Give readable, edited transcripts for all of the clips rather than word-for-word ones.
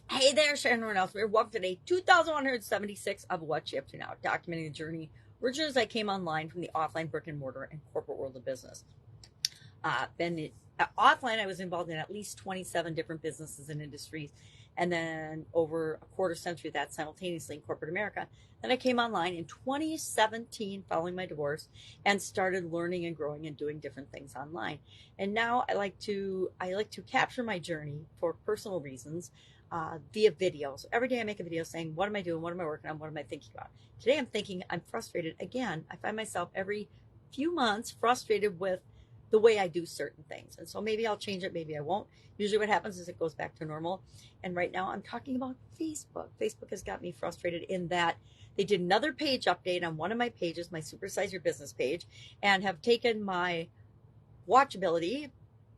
Hey there, Sharon Horne-Ellstrom. Welcome to day 2176 of What's She Up To Now, documenting the journey originally as I came online from the offline brick and mortar and corporate world of business. Offline, I was involved in at least 27 different businesses and industries, and then over a quarter century of that simultaneously in corporate America. Then I came online in 2017 following my divorce and started learning and growing and doing different things online. And now I like to capture my journey for personal reasons via video. So every day I make a video saying, what am I doing? What am I working on? What am I thinking about? Today I'm thinking I'm frustrated again. I find myself every few months frustrated with the way I do certain things. And so maybe I'll change it, maybe I won't. Usually what happens is it goes back to normal. And right now I'm talking about Facebook. Facebook has got me frustrated in that they did another page update on one of my pages, my Supersize Your Business page, and have taken my watchability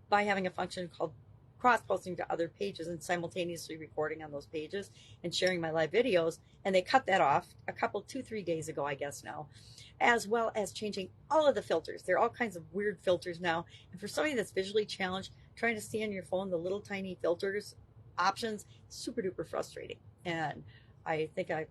by having a function called cross-posting to other pages and simultaneously recording on those pages and sharing my live videos. And they cut that off a couple, 2-3 days ago, I guess now, as well as changing all of the filters. There are all kinds of weird filters now. And for somebody that's visually challenged, trying to see on your phone the little tiny filters options, super duper frustrating. And I think I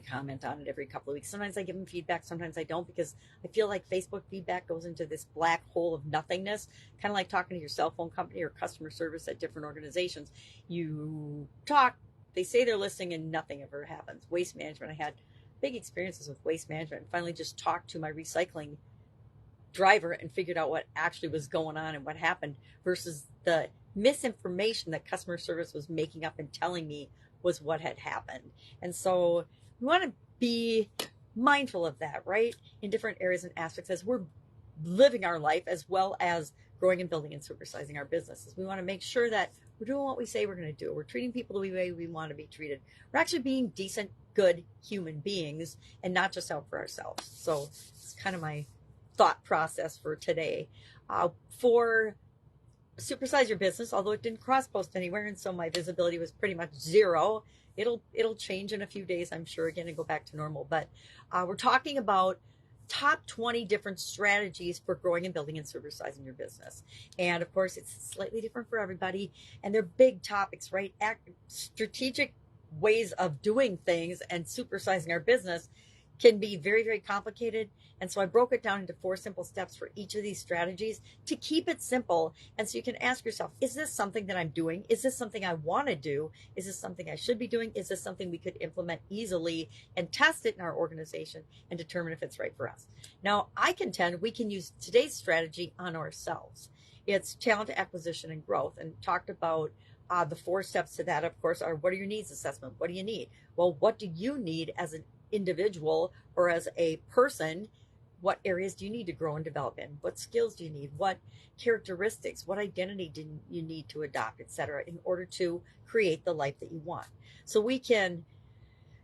comment on it every couple of weeks. Sometimes I give them feedback, sometimes I don't, because I feel like Facebook feedback goes into this black hole of nothingness, kind of like talking to your cell phone company or customer service at different organizations. You talk, they say they're listening, and nothing ever happens. Waste management, I had big experiences with waste management and finally just talked to my recycling driver and figured out what actually was going on and what happened versus the misinformation that customer service was making up and telling me was what had happened. And so we want to be mindful of that, right? In different areas and aspects as we're living our life, as well as growing and building and supersizing our businesses. We want to make sure that we're doing what we say we're going to do. We're treating people the way we want to be treated. We're actually being decent, good human beings and not just out for ourselves. So it's kind of my thought process for today. For Supersize Your Business, although it didn't cross post anywhere, and so my visibility was pretty much zero. It'll change in a few days, I'm sure, again, and go back to normal. But we're talking about top 20 different strategies for growing and building and supersizing your business. And of course, it's slightly different for everybody, and they're big topics, right? Strategic ways of doing things and supersizing our business can be very, very complicated. And so I broke it down into 4 simple steps for each of these strategies to keep it simple. And so you can ask yourself, is this something that I'm doing? Is this something I want to do? Is this something I should be doing? Is this something we could implement easily and test it in our organization and determine if it's right for us? Now, I contend we can use today's strategy on ourselves. It's talent acquisition and growth, and talked about the 4 steps to that, of course, are what are your needs assessment? What do you need? Well, what do you need as an individual or as a person? What areas do you need to grow and develop in? What skills do you need? What characteristics, what identity do you need to adopt, etc., in order to create the life that you want? So we can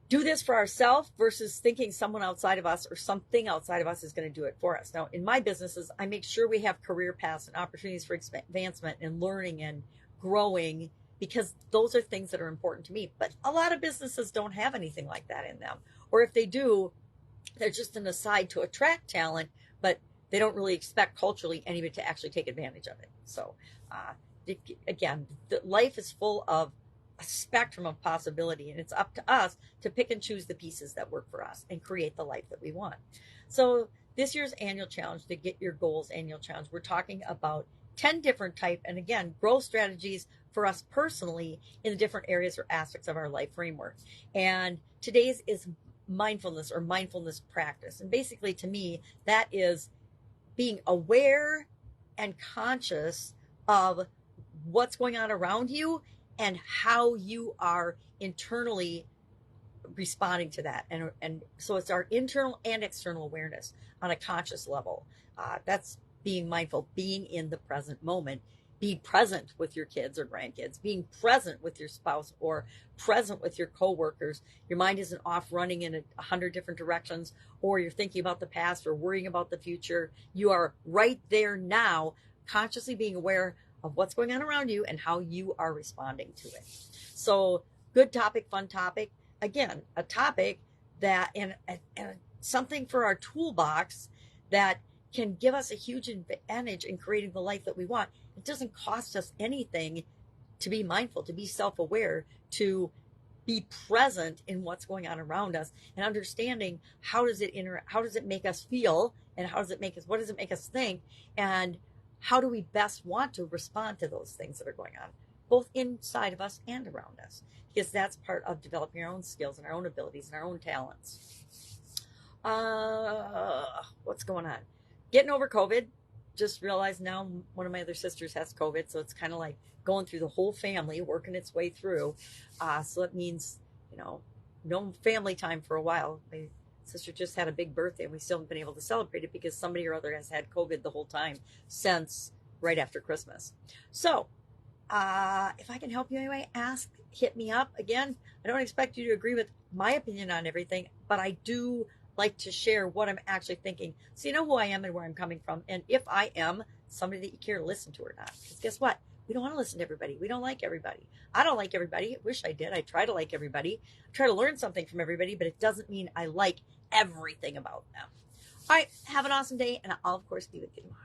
do this for ourselves versus thinking someone outside of us or something outside of us is going to do it for us. Now, in my businesses, I make sure we have career paths and opportunities for advancement and learning and growing, because those are things that are important to me. But a lot of businesses don't have anything like that in them. Or if they do, they're just an aside to attract talent, but they don't really expect culturally anybody to actually take advantage of it. So again, life is full of a spectrum of possibility, and it's up to us to pick and choose the pieces that work for us and create the life that we want. So this year's annual challenge, the Get Your Goals annual challenge, we're talking about 10 different type, and again, growth strategies for us personally in the different areas or aspects of our life framework. And today's is mindfulness or mindfulness practice. And basically, to me, that is being aware and conscious of what's going on around you and how you are internally responding to that. And so it's our internal and external awareness on a conscious level. That's being mindful, being in the present moment, be present with your kids or grandkids, being present with your spouse or present with your coworkers. Your mind isn't off running in 100 different directions, or you're thinking about the past or worrying about the future. You are right there now, consciously being aware of what's going on around you and how you are responding to it. So good topic, fun topic. Again, a topic that and something for our toolbox that can give us a huge advantage in creating the life that we want. It doesn't cost us anything to be mindful, to be self-aware, to be present in what's going on around us, and understanding how does it make us feel, and what does it make us think, and how do we best want to respond to those things that are going on, both inside of us and around us, because that's part of developing our own skills and our own abilities and our own talents. What's going on? Getting over COVID. Just realized now one of my other sisters has COVID, so it's kind of like going through the whole family, working its way through. So it means, no family time for a while. My sister just had a big birthday, and we still haven't been able to celebrate it because somebody or other has had COVID the whole time since right after Christmas. So if I can help you anyway, hit me up. Again, I don't expect you to agree with my opinion on everything, but I do like to share what I'm actually thinking, so you know who I am and where I'm coming from, and if I am somebody that you care to listen to or not. Because guess what? We don't want to listen to everybody. We don't like everybody. I don't like everybody. I wish I did. I try to like everybody. I try to learn something from everybody, but it doesn't mean I like everything about them. All right, have an awesome day, and I'll, of course, be with you tomorrow.